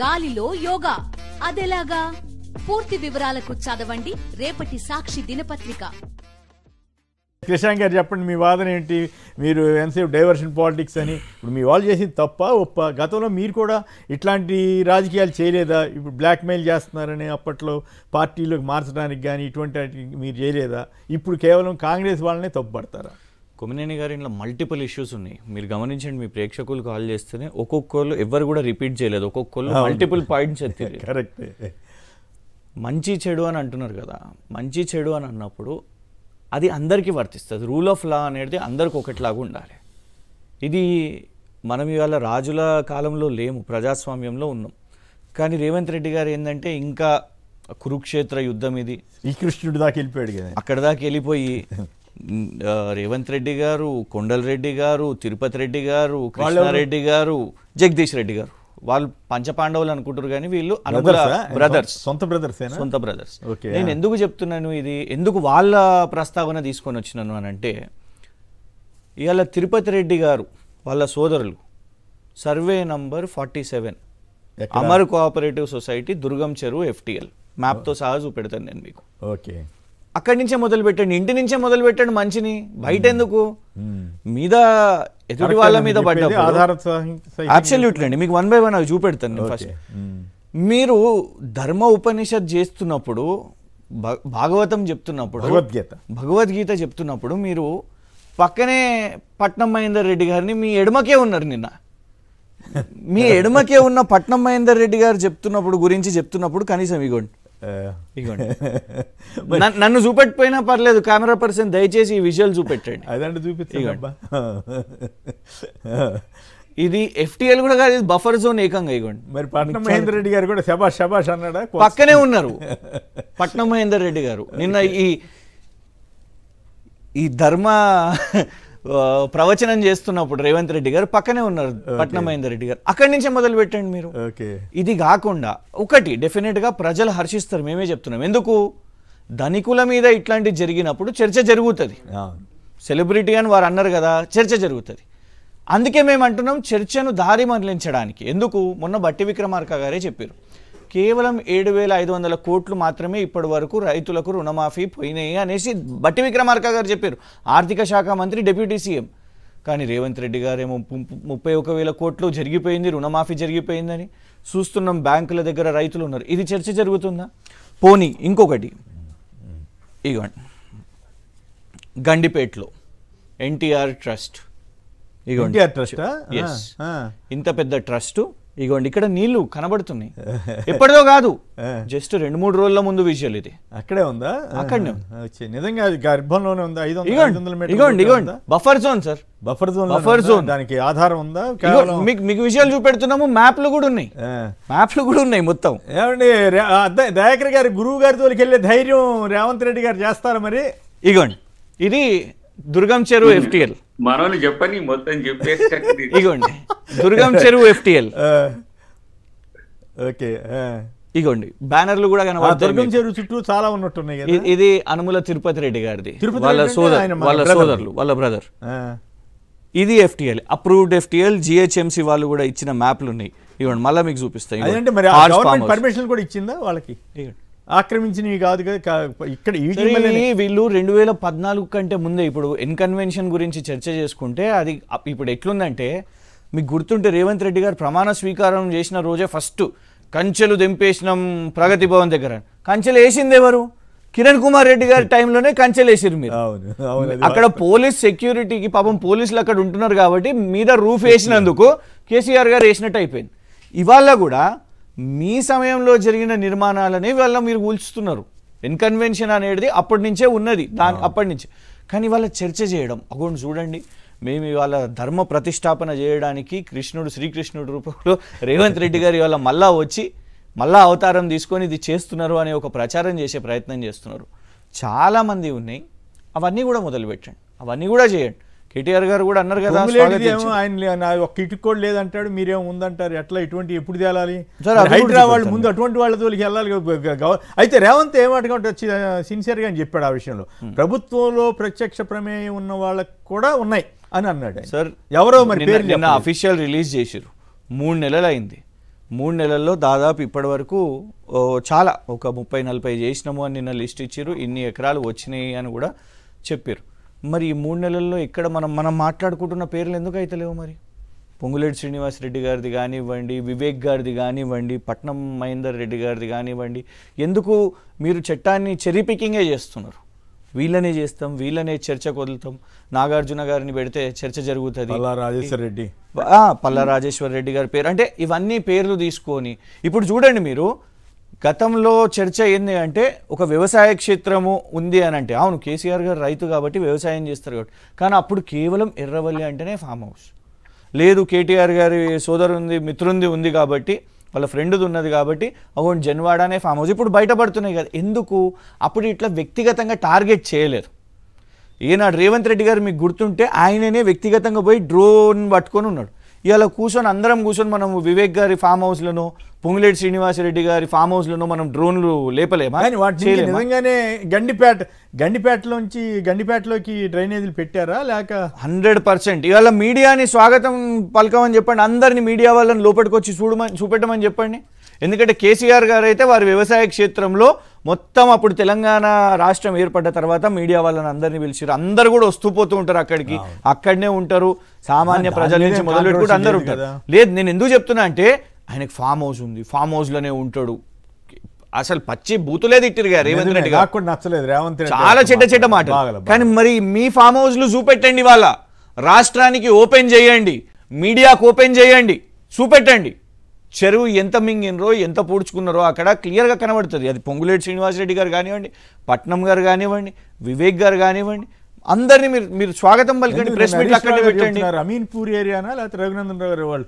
గాలిలో యోగా అదెలాగా? పూర్తి వివరాలకు చదవండి రేపటి సాక్షి దినపత్రిక. కృష్ణాంగ్ గారు చెప్పండి, మీ వాదన ఏంటి? మీరు ఎంతసేపు డైవర్షన్ పాలిటిక్స్ అని, ఇప్పుడు మీ వాళ్ళు చేసింది తప్ప ఒప్ప? గతంలో మీరు కూడా ఇట్లాంటి రాజకీయాలు చేయలేదా? ఇప్పుడు బ్లాక్మెయిల్ చేస్తున్నారని అప్పట్లో పార్టీలోకి మార్చడానికి కానీ ఇటువంటి మీరు చేయలేదా? ఇప్పుడు కేవలం కాంగ్రెస్ వాళ్ళనే తప్పుపడతారా? కొమ్మినేని గారు ఇంట్లో మల్టిపుల్ ఇష్యూస్ ఉన్నాయి. మీరు గమనించండి, మీ ప్రేక్షకులు కాల్ చేస్తేనే ఒక్కొక్కరు ఎవరు కూడా రిపీట్ చేయలేదు, ఒక్కొక్కరు మల్టిపుల్ పాయింట్స్ ఎత్తారు. కరెక్ట్. మంచి చెడు అని అంటున్నారు కదా, మంచి చెడు అని అన్నప్పుడు అది అందరికీ వర్తిస్తుంది. రూల్ ఆఫ్ లా అనేది అందరికి ఒకటిలాగా ఉండాలి. ఇది మనం ఇవాళ రాజుల కాలంలో లేము, ప్రజాస్వామ్యంలో ఉన్నాం. కానీ రేవంత్ రెడ్డి గారు ఏంటంటే ఇంకా కురుక్షేత్ర యుద్ధం ఇది, ఈ కృష్ణుడి దాకా వెళ్ళిపోయాడు కదా, అక్కడ దాకా వెళ్ళిపోయి రేవంత్ రెడ్డి గారు, కొండల్ రెడ్డి గారు, తిరుపతి రెడ్డి గారు, కృష్ణారెడ్డి గారు, జగదీష్ రెడ్డి గారు, వాళ్ళు పంచపాండవులు అనుకుంటారు కానీ వీళ్ళు బ్రదర్స్, సొంత బ్రదర్స్. నేను ఎందుకు చెప్తున్నాను ఇది, ఎందుకు వాళ్ళ ప్రస్తావన తీసుకొని వచ్చినాను అని అంటే, ఇవాళ తిరుపతి రెడ్డి గారు వాళ్ళ సోదరులు survey number 47 Amar cooperative society Durgam Cheruvu FTL మ్యాప్తో సహా చూపెడతాను నేను మీకు. ఓకే, అక్కడి నుంచే మొదలు పెట్టండి, ఇంటి నుంచే మొదలు పెట్టండి. మంచిని బయట ఎందుకు మీద ఎదుటి వాళ్ళ మీద పడ్డప్పుడు అబ్సల్యూట్లీ అండి. మీకు 1 by 1 అవి చూపెడతాను. ఫస్ట్ మీరు ధర్మ ఉపనిషత్ చేస్తున్నప్పుడు, భాగవతం చెప్తున్నప్పుడు, భగవద్గీత చెప్తున్నప్పుడు మీరు పక్కనే పట్నం మహేందర్ రెడ్డి గారిని మీ ఎడమకే ఉన్నారు. నిన్న మీ ఎడమకే ఉన్న పట్నం మహేందర్ రెడ్డి గారు చెప్తున్నప్పుడు కనీసం ఇగోండి నన్ను చూపెట్టిపోయినా పర్లేదు, కెమెరా పర్సన్ దయచేసి ఈ విజువల్ చూపెట్టండి. అదంటే చూపించండి. ఇది FTL కూడా కాదు, ఇది బఫర్ జోన్ ఏకంగా. ఇగోండి, మరి పట్నం మహేందర్ రెడ్డి గారు కూడా శబాష్ శబాష్ అన్నాడా? పక్కనే ఉన్నారు పట్నం మహేందర్ రెడ్డి గారు. నిన్న ఈ ధర్మ ప్రవచనం చేస్తున్నప్పుడు రేవంత్ రెడ్డి గారు పక్కనే ఉన్నారు పట్నం మహేందర్ రెడ్డి గారు. అక్కడి నుంచే మొదలు పెట్టండి మీరు. ఇది కాకుండా ఒకటి డెఫినెట్ గా ప్రజలు హర్షిస్తారు, మేమే చెప్తున్నాం. ఎందుకు? ధనికుల మీద ఇట్లాంటివి జరిగినప్పుడు చర్చ జరుగుతుంది. సెలబ్రిటీ అని వారు అన్నారు కదా, చర్చ జరుగుతుంది. అందుకే మేము అంటున్నాం చర్చను దారి మరలించడానికి. ఎందుకు? మొన్న బట్టి విక్రమార్క గారే చెప్పారు, కేవలం 7,500 కోట్లు మాత్రమే ఇప్పటి వరకు రైతులకు రుణమాఫీ పోయినాయి అనేసి బట్టి విక్రమార్క గారు చెప్పారు, ఆర్థిక శాఖ మంత్రి, డిప్యూటీ సీఎం. కానీ రేవంత్ రెడ్డి గారేమో 31,000 కోట్లు జరిగిపోయింది, రుణమాఫీ జరిగిపోయిందని చూస్తున్నాం. బ్యాంకుల దగ్గర రైతులు ఉన్నారు. ఇది చర్చ జరుగుతుందా? పోనీ ఇంకొకటి, ఇగోండి గండిపేటలో ఎన్టీఆర్ ట్రస్ట్. ఇగోండి ఇంత పెద్ద ట్రస్ట్. ఇగోండి ఇక్కడ నీళ్లు కనబడుతున్నాయి, ఎప్పటిదో కాదు, జస్ట్ 2-3 రోజుల ముందు విజువల్. ఇది అక్కడే ఉందా? అక్కడనే నిజంగా గర్భంలోనే ఉందా? ఇగోండి buffer zone sir, buffer zone. దానికి ఆధారం ఉందా? మీకు విజువల్ చూపెడుతున్నాము, మ్యాప్లు కూడా ఉన్నాయి మొత్తం. ఏమండి దయాకర్ గారి గురువు గారి తోలికి వెళ్ళే ధైర్యం రేవంత్ రెడ్డి గారు చేస్తారా మరి? ఇగోండి ఇది దుర్గం చెరువు FTL. మనోళ్ళు చెప్పని మొత్తం చెప్పేసి ఇగోండి దుర్గం చెరువు FTL. ఓకే, ఇగోండి బ్యానర్లు కూడా కనబడుతున్నాయి. దుర్గం చెరువు చుట్టూ చాలా ఉన్నట్టున్నాయి కదా. ఇది అనుముల తిరుపతి రెడ్డి గారిది, వాళ్ళ సోదరులు, వాళ్ళ బ్రదర్. ఇది FTL, అప్రూవ్డ్ FTL. GHMC వాళ్ళు కూడా ఇచ్చిన మ్యాప్లు ఉన్నాయి. ఇవ్వండి మళ్ళీ మీకు చూపిస్తాయి. పర్మిషన్ కూడా ఇచ్చిందా వాళ్ళకి? ఆక్రమించినవి కాదు కదా ఇక్కడ. వీళ్ళు 2014 కంటే ముందే, ఇప్పుడు ఎన్కన్వెన్షన్ గురించి చర్చ చేసుకుంటే అది ఇప్పుడు ఎట్లుందంటే, మీకు గుర్తుంటే రేవంత్ రెడ్డి గారు ప్రమాణ స్వీకారం చేసిన రోజే ఫస్ట్ కంచెలు దింపేసినాం ప్రగతి భవన్ దగ్గర. కంచెలు వేసింది ఎవరు? కిరణ్ కుమార్ రెడ్డి గారి టైంలోనే కంచెలు వేసిరు మీరు. అక్కడ పోలీస్ సెక్యూరిటీకి పాపం పోలీసులు అక్కడ ఉంటున్నారు కాబట్టి మీద రూఫ్ వేసినందుకు కేసీఆర్ గారు వేసినట్టు అయిపోయింది. ఇవాళ కూడా మీ సమయంలో జరిగిన నిర్మాణాలని వాళ్ళ మీరు కూల్చుతున్నారు. ఇన్కన్వెన్షన్ అనేది అప్పటి నుంచే ఉన్నది, అప్పటి నుంచి. కానీ వాళ్ళ చర్చ చేయడం, అగోండి చూడండి, మేము ఇవాళ ధర్మ ప్రతిష్టాపన చేయడానికి శ్రీకృష్ణుడు రూపంలో రేవంత్ రెడ్డి గారు ఇవాళ మళ్ళా అవతారం తీసుకొని ఇది చేస్తున్నారు అనే ఒక ప్రచారం చేసే ప్రయత్నం చేస్తున్నారు. చాలామంది ఉన్నాయి, అవన్నీ కూడా మొదలు పెట్టండి, అవన్నీ కూడా చేయండి. కేటీఆర్ గారు కూడా అన్నారు కదా, ఆయన ఒక్క ఇటుకు కూడా లేదంటాడు, మీరేమో ఉందంటారు. ఎట్లా ఇటువంటి ఎప్పుడు తేలాలి? హైదరాబాద్ వాళ్ళు ముందు అటువంటి వాళ్ళతో వెళ్ళాలి. అయితే రేవంత్ ఏమంటే సిన్సియర్గా అని చెప్పాడు ఆ విషయంలో, ప్రభుత్వంలో ప్రత్యక్ష ప్రమేయం ఉన్న వాళ్ళకు కూడా ఉన్నాయి అని అన్నాడు. సార్ ఎవరో మరి నిన్న అఫీషియల్ రిలీజ్ చేసిరు, 3 నెలలు అయింది. 3 నెలల్లో దాదాపు ఇప్పటి వరకు చాలా ఒక 30-40 చేసినాము అని నిన్న లిస్ట్ ఇచ్చారు, ఇన్ని ఎకరాలు వచ్చినాయి అని కూడా చెప్పారు. మరి ఈ 3 నెలల్లో ఇక్కడ మనం మాట్లాడుకుంటున్న పేర్లు ఎందుకు అయితే లేవు? మరి పొంగులేటి శ్రీనివాసరెడ్డి గారిది కానివ్వండి, వివేక్ గారిది కానివ్వండి, పట్నం మహేందర్ రెడ్డి గారిది కానివ్వండి, ఎందుకు మీరు చట్టాన్ని చెరీ పికింగే చేస్తున్నారు? వీళ్ళనే చేస్తాం, వీళ్ళనే చర్చకు వదులుతాం, నాగార్జున గారిని పెడితే చర్చ జరుగుతుంది, పల్లా రాజేశ్వర రెడ్డి గారి పేరు, అంటే ఇవన్నీ పేర్లు తీసుకొని ఇప్పుడు చూడండి మీరు. గతంలో చర్చ ఏంది అంటే ఒక వ్యవసాయ క్షేత్రము ఉంది అని అంటే, అవును కేసీఆర్ గారు రైతు కాబట్టి వ్యవసాయం చేస్తారు కాబట్టి, కానీ అప్పుడు కేవలం ఎర్రవల్లి అంటేనే ఫామ్ హౌస్. లేదు కేటీఆర్ గారి సోదరుంది మిత్రుంది ఉంది కాబట్టి, వాళ్ళ ఫ్రెండ్ది ఉన్నది కాబట్టి అగోండి జన్వాడానే ఫామ్ హౌస్. ఇప్పుడు బయటపడుతున్నాయి కదా, ఎందుకు అప్పుడు ఇట్లా వ్యక్తిగతంగా టార్గెట్ చేయలేరు. ఈనాడు రేవంత్ రెడ్డి గారు మీకు గుర్తుంటే ఆయననే వ్యక్తిగతంగా పోయి డ్రోన్ పట్టుకొని ఉన్నాడు. ఇవాళ అందరం కూర్చొని మనం వివేక్ గారి ఫామ్ హౌస్లను, పొంగులేటి శ్రీనివాసరెడ్డి గారి ఫామ్ హౌస్లను మనం డ్రోన్లు లేపలేమా? నిజంగానే గండిపేటలోకి డ్రైనేజీలు పెట్టారా లేక? 100%. ఇవాళ మీడియాని స్వాగతం పలకమని చెప్పండి, అందరినీ మీడియా వాళ్ళని లోపలికి వచ్చి చూపెట్టమని చెప్పండి. ఎందుకంటే కేసీఆర్ గారు అయితే వారి వ్యవసాయ క్షేత్రంలో మొత్తం అప్పుడు తెలంగాణ రాష్ట్రం ఏర్పడ్డ తర్వాత మీడియా వాళ్ళని అందరినీ పిలిచారు. అందరు కూడా వస్తూ పోతూ ఉంటారు అక్కడికి, అక్కడనే ఉంటారు, సామాన్య ప్రజల నుంచి మొదలు పెట్టుకుంటూ అందరు ఉంటారు. లేదు, నేను ఎందుకు చెప్తున్నా అంటే ఆయనకు ఫామ్ హౌస్ ఉంది, ఫామ్ హౌస్ లోనే ఉంటాడు. అసలు పచ్చి బూతులేదు ఇట్టిరు గారు రేవంత్ రెడ్డి గారు, నచ్చలేదు రేవంత్ రెడ్డి, చాలా చెడ్డ మాట. కానీ మరి మీ ఫామ్ హౌస్లు చూపెట్టండి, వాళ్ళ రాష్ట్రానికి ఓపెన్ చేయండి, మీడియాకు ఓపెన్ చేయండి, చూపెట్టండి. చెరువు ఎంత మింగినరో ఎంత పూడ్చుకున్నారో అక్కడ క్లియర్గా కనబడుతుంది. అది పొంగులేటి శ్రీనివాసరెడ్డి గారు కానివ్వండి, పట్నం గారు కానివ్వండి, వివేక్ గారు కానివ్వండి, అందరినీ మీరు స్వాగతం పలకండి. ప్రెస్ మీట్ అక్కడే పెట్టండి. అమీన్పూర్ ఏరియానా లేకపోతే రఘునందన్ రావు గారు వాళ్ళు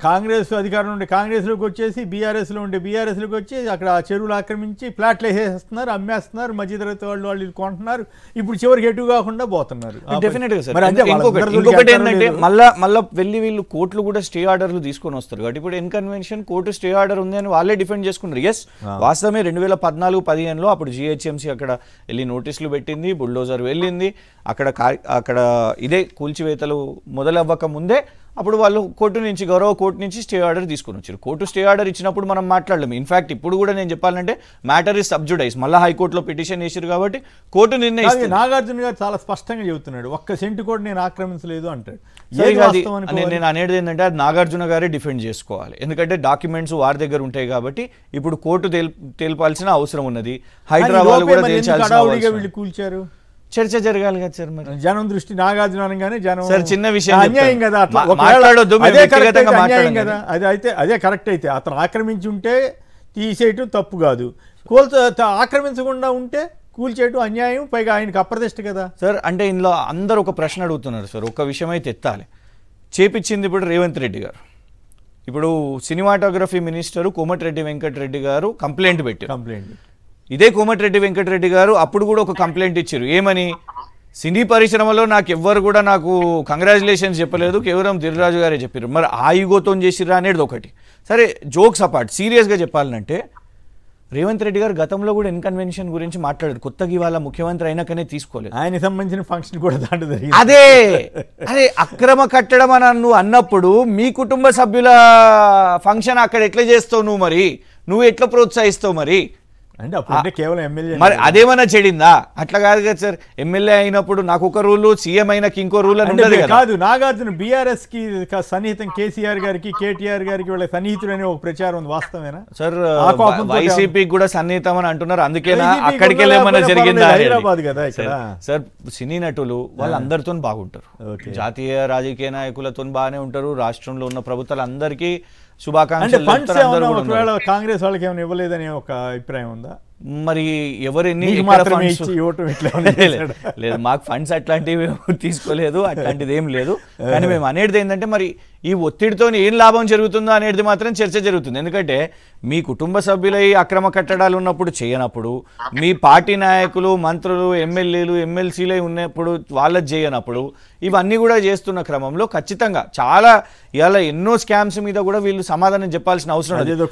కాంగ్రెస్ అధికారం నుండి కాంగ్రెస్లోకి వచ్చేసి బీఆర్ఎస్లో ఉండే బీఆర్ఎస్లోకి వచ్చి అక్కడ చెరువులు ఆక్రమించి ఫ్లాట్లు వేసేస్తున్నారు, అమ్మేస్తున్నారు, మధ్యతరగతి వాళ్ళు కొంటున్నారు. ఇప్పుడు చివరికి ఎటు కాకుండా పోతున్నారు. డెఫినెట్గా సార్. ఇంకొకటి ఏంటంటే మళ్ళీ వెళ్ళి వీళ్ళు కోర్టులు కూడా స్టే ఆర్డర్లు తీసుకొని వస్తారు కాబట్టి ఇప్పుడు ఎన్కన్వెన్షన్ కోర్టు స్టే ఆర్డర్ ఉంది అని వాళ్ళే డిఫెండ్ చేసుకున్నారు. ఎస్, వాస్తవమే 2014-15లో అప్పుడు జిహెచ్ఎంసీ అక్కడ వెళ్ళి నోటీసులు పెట్టింది, బుల్డోజర్ వెళ్ళింది, అక్కడ ఇదే కూల్చివేతలు మొదలవ్వక ముందే అప్పుడు వాళ్ళు గౌరవ కోర్టు నుంచి స్టే ఆర్డర్ తీసుకొని వచ్చారు. కోర్టు స్టే ఆర్డర్ ఇచ్చినప్పుడు మనం మాట్లాడలేము. ఇన్ఫాక్ట్ ఇప్పుడు కూడా నేను చెప్పాలంటే మ్యాటర్ ఇస్ సబ్జుడైజ్, మళ్ళీ హైకోర్టులో పిటిషన్ వేసారు కాబట్టి కోర్టు నిర్ణయిస్తుంది. నాగార్జున గారు చాలా స్పష్టంగా చెబుతున్నాడు, ఒక్క సెంటు కూడా నేను ఆక్రమించలేదు అంటాడు. నేను అనేది ఏంటంటే అది నాగార్జున గారే డిఫెండ్ చేసుకోవాలి, ఎందుకంటే డాక్యుమెంట్స్ వారి దగ్గర ఉంటాయి కాబట్టి ఇప్పుడు కోర్టు తేల్పాల్సిన అవసరం ఉన్నది. హైదరాబాద్ కూడా కూల్చారు, చర్చ జరగాలి కదా సార్. మరి జనం దృష్టి నాగార్జున అనగానే జనం సార్ చిన్న విషయం అన్యాయం కదా, అన్యాయం కదా. అదే కరెక్ట్ అయితే అతను ఆక్రమించి ఉంటే తీసేయటం తప్పు కాదు, ఆక్రమించకుండా ఉంటే కూల్చేయటం అన్యాయం, పైగా ఆయనకు అప్రదిష్ట కదా సార్. అంటే ఇందులో అందరు ఒక ప్రశ్న అడుగుతున్నారు సార్, ఒక విషయం అయితే ఎత్తాలి. చేపించింది ఇప్పుడు రేవంత్ రెడ్డి గారు, ఇప్పుడు సినిమాటోగ్రఫీ మినిస్టరు కోమటిరెడ్డి వెంకటరెడ్డి గారు కంప్లైంట్ పెట్టారు. ఇదే కోమటిరెడ్డి వెంకటరెడ్డి గారు అప్పుడు కూడా ఒక కంప్లైంట్ ఇచ్చారు, ఏమని? సినీ పరిశ్రమలో నాకు కంగ్రాచులేషన్స్ చెప్పలేదు, కేవలం దిల్రాజు గారే చెప్పారు. మరి ఆ ఈగోతో చేసిర్రా అనేది ఒకటి. సరే, జోక్స్ అపార్ట్, సీరియస్గా చెప్పాలంటే రేవంత్ రెడ్డి గారు గతంలో కూడా ఇన్కన్వెన్షన్ గురించి మాట్లాడారు, కొత్తగా ఇవాళ ముఖ్యమంత్రి అయినాకనే తీసుకోలేదు. ఆయన సంబంధించిన ఫంక్షన్ కూడా దాంట్లో జరిగింది. అదే అక్రమ కట్టడం అని నువ్వు అన్నప్పుడు మీ కుటుంబ సభ్యుల ఫంక్షన్ అక్కడ ఎట్లా చేస్తావు నువ్వు ఎట్లా ప్రోత్సహిస్తావు మరి? అంటే అప్పుడు కేవలం ఎమ్మెల్యే, మరి అదేమన్నా చెడిందా? అట్లా కాదు కదా సార్, ఎమ్మెల్యే అయినప్పుడు నాకు ఒక రూలు, సీఎం అయినాకి ఇంకో రూల్ అని కాదు. నాగార్జున బీఆర్ఎస్ కి సన్నిహితం, కేసీఆర్ గారికి కేటీఆర్ గారికి వాళ్ళ సన్నిహితుడు అనే ఒక ప్రచారం ఉంది, వాస్తవేనా సార్? వైసీపీకి కూడా సన్నిహితం అని అంటున్నారు, అందుకేనా అక్కడికి వెళ్ళేమన్నా జరిగిందా? హైదరాబాద్ కదా ఇక్కడ. సార్, సినీ నటులు వాళ్ళందరితో బాగుంటారు, జాతీయ రాజకీయ నాయకులతో బాగానే ఉంటారు, రాష్ట్రంలో ఉన్న ప్రభుత్వాలందరికీ శుభాకాంక్షలు. కాంగ్రెస్ వాళ్ళకి ఏమైనా ఇవ్వలేదనే ఒక అభిప్రాయం ఉందా? మరి ఎవరిని లేదు, మాకు ఫండ్స్ అట్లాంటివి తీసుకోలేదు, అట్లాంటిది ఏం లేదు. కానీ మేము అనేది ఏంటంటే మరి ఈ ఒత్తిడితో ఏం లాభం జరుగుతుందో అనేది మాత్రం చర్చ జరుగుతుంది. ఎందుకంటే మీ కుటుంబ సభ్యులై అక్రమ కట్టడాలు ఉన్నప్పుడు చేయనప్పుడు, మీ పార్టీ నాయకులు, మంత్రులు, ఎమ్మెల్యేలు, ఎమ్మెల్సీలై ఉన్నప్పుడు వాళ్ళది చేయనప్పుడు, ఇవన్నీ కూడా చేస్తున్న క్రమంలో ఖచ్చితంగా చాలా ఇవాళ ఎన్నో స్కామ్స్ మీద కూడా వీళ్ళు సమాధానం చెప్పాల్సిన అవసరం లేదు.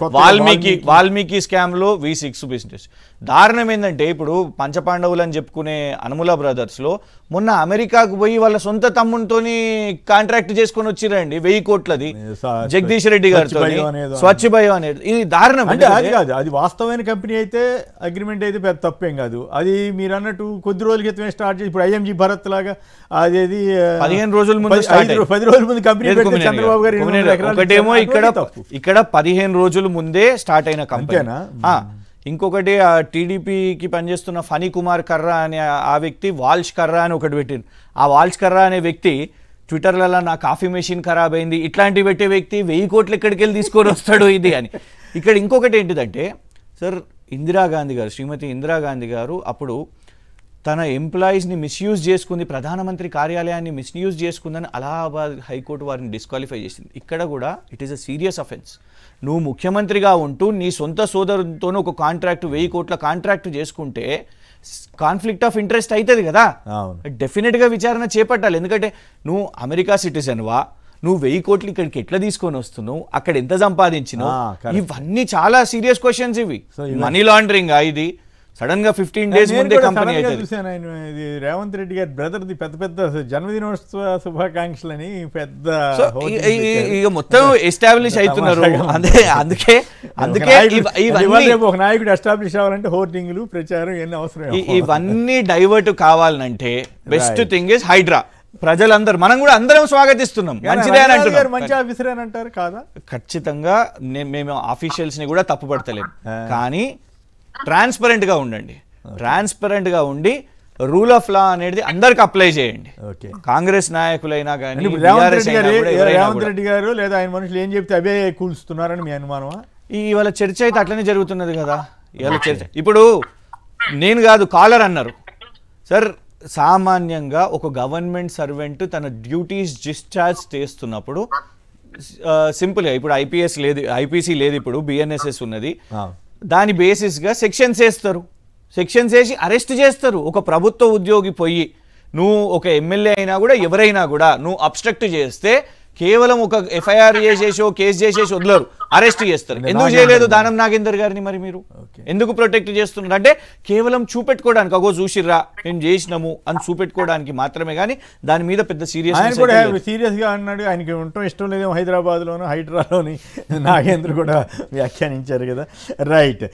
వాల్మీకి స్కామ్ లో V6 బిజినెస్, దారుణం ఏంటంటే ఇప్పుడు పంచపాండవులు అని చెప్పుకునే అనుముల బ్రదర్స్లో మొన్న అమెరికాకు పోయి వాళ్ళ సొంత తమ్మునితోని కాంట్రాక్ట్ చేసుకొని వచ్చిరండి 1000 కోట్లది జగదీష్ రెడ్డి గారితో స్వచ్ఛ బయో అనేది. ఇది దారుణం. అంటే అది కాదు, అది వాస్తవమైన కంపెనీ అయితే అగ్రిమెంట్ అయితే పెద్ద తప్పేం కాదు. అది మీరు అన్నట్టు కొద్ది రోజుల క్రితమే స్టార్ట్ చేసి ఇప్పుడు ఐఎంజీ భరత్ లాగా అదేది 15 రోజుల ముందు 10 రోజుల ముందు కంపెనీ పెడితే చంద్రబాబు గారు ఒకటేమో ఇక్కడ 15 రోజుల ముందే స్టార్ట్ అయిన కంపెనీ. ఇంకొకటి ఆ టీడీపీకి పనిచేస్తున్న ఫనీ కుమార్ కర్రా అనే ఆ వ్యక్తి వాల్ష్ కర్రా అని ఒకటి పెట్టింది. ఆ వాల్ష్ కర్రా అనే వ్యక్తి ట్విట్టర్లలో నా కాఫీ మెషిన్ ఖరాబ్ అయింది ఇట్లాంటివి పెట్టే వ్యక్తి 1000 కోట్లు ఎక్కడికి వెళ్ళి తీసుకొని వస్తాడు ఇది అని. ఇక్కడ ఇంకొకటి ఏంటిదంటే సార్ ఇందిరాగాంధీ గారు, శ్రీమతి ఇందిరాగాంధీ గారు అప్పుడు తన ఎంప్లాయీస్ని మిస్యూజ్ చేసుకుంది, ప్రధానమంత్రి కార్యాలయాన్ని మిస్యూజ్ చేసుకుందని అలహాబాద్ హైకోర్టు వారిని డిస్క్వాలిఫై చేసింది. ఇక్కడ కూడా it is a serious offence. నువ్వు ముఖ్యమంత్రిగా ఉంటూ నీ సొంత సోదరుతో ఒక కాంట్రాక్ట్ 1000 కోట్ల కాంట్రాక్ట్ చేసుకుంటే కాన్ఫ్లిక్ట్ ఆఫ్ ఇంట్రెస్ట్ అవుతుంది కదా, డెఫినెట్గా విచారణ చేపట్టాలి. ఎందుకంటే నువ్వు అమెరికా సిటిజన్వా, నువ్వు 1000 కోట్లు ఇక్కడికి ఎట్లా తీసుకొని వస్తున్నావు, అక్కడ ఎంత సంపాదించినావు, ఇవన్నీ చాలా సీరియస్ క్వశ్చన్స్. ఇవి మనీ లాండరింగ్ ఇది సడన్ గా 15 days ముందే కంపెనీ అయితే చూసాను. ఆయన ఇది రేవంత్ రెడ్డి గారి బ్రదర్ ది పెద్ద పెద్ద జన్మదినోత్సవ శుభాకాంక్షలని పెద్ద ఇక మొత్తం ఎస్టాబ్లిష్ అవుతున్నారు. అందుకే ఒక నాయకుడు ఎస్టాబ్లిష్ అవ్వాలంటే హోర్డింగ్లు ప్రచారం ఎన్ని అవసరం. ఇవన్నీ డైవర్ట్ కావాలంటే బెస్ట్ థింగ్ ఇస్ హైడ్రా. ప్రజలందరూ మనం కూడా అందరం స్వాగతిస్తున్నాం, మంచిదే అని అంటున్నారు. మంచి ఆఫీసర్ అని అంటారు కాదా? ఖచ్చితంగా మేము ఆఫీషియల్స్ ని కూడా తప్పు పడతలేం, కానీ ట్రాన్స్పరెంట్ గా ఉండండి. ట్రాన్స్పరెంట్ గా ఉండి రూల్ ఆఫ్ లా అనేది అందరికి అప్లై చేయండి. కాంగ్రెస్ నాయకులైనా కానీ రేవంత్ రెడ్డి గారు లేదా ఆయన మనుషులు ఏం చెప్తే అవే కూల్స్తున్నారని మీ అనుమానమా? ఇవాళ చర్చ అయితే అట్లనే జరుగుతున్నది కదా. ఇవాళ చర్చ ఇప్పుడు నేను కాదు కాలర్ అన్నారు సార్. సామాన్యంగా ఒక గవర్నమెంట్ సర్వెంట్ తన డ్యూటీస్ డిశ్చార్జ్ చేస్తున్నప్పుడు సింపుల్గా ఇప్పుడు ఐపీఎస్ లేదు, ఐపీసీ లేదు, ఇప్పుడు బిఎన్ఎస్ఎస్ ఉన్నది. దాని బేసిస్గా సెక్షన్స్ వేస్తారు, సెక్షన్స్ వేసి అరెస్ట్ చేస్తారు. ఒక ప్రభుత్వ ఉద్యోగి పోయి నువ్వు ఒక ఎమ్మెల్యే అయినా కూడా ఎవరైనా కూడా నువ్వు అబ్స్ట్రక్ట్ చేస్తే కేవలం ఒక ఎఫ్ఐఆర్ చేసేసో కేసు చేసేసి వదలరు, అరెస్ట్ చేస్తారు. ఎందుకు చేయలేదు దానం నాగేందర్ గారిని? మరి మీరు ఎందుకు ప్రొటెక్ట్ చేస్తున్నారు అంటే కేవలం చూపెట్టుకోవడానికి, అగో చూసిర్రా మేము చేసినాము అని చూపెట్టుకోవడానికి మాత్రమే, కానీ దాని మీద పెద్ద సీరియస్ గా అన్నాడు. ఆయనకి ఉండటం ఇష్టం లేదేమో హైదరాబాద్ లోను హైడ్రాలోని నాగేంద్ర కూడా వ్యాఖ్యానించారు కదా. రైట్.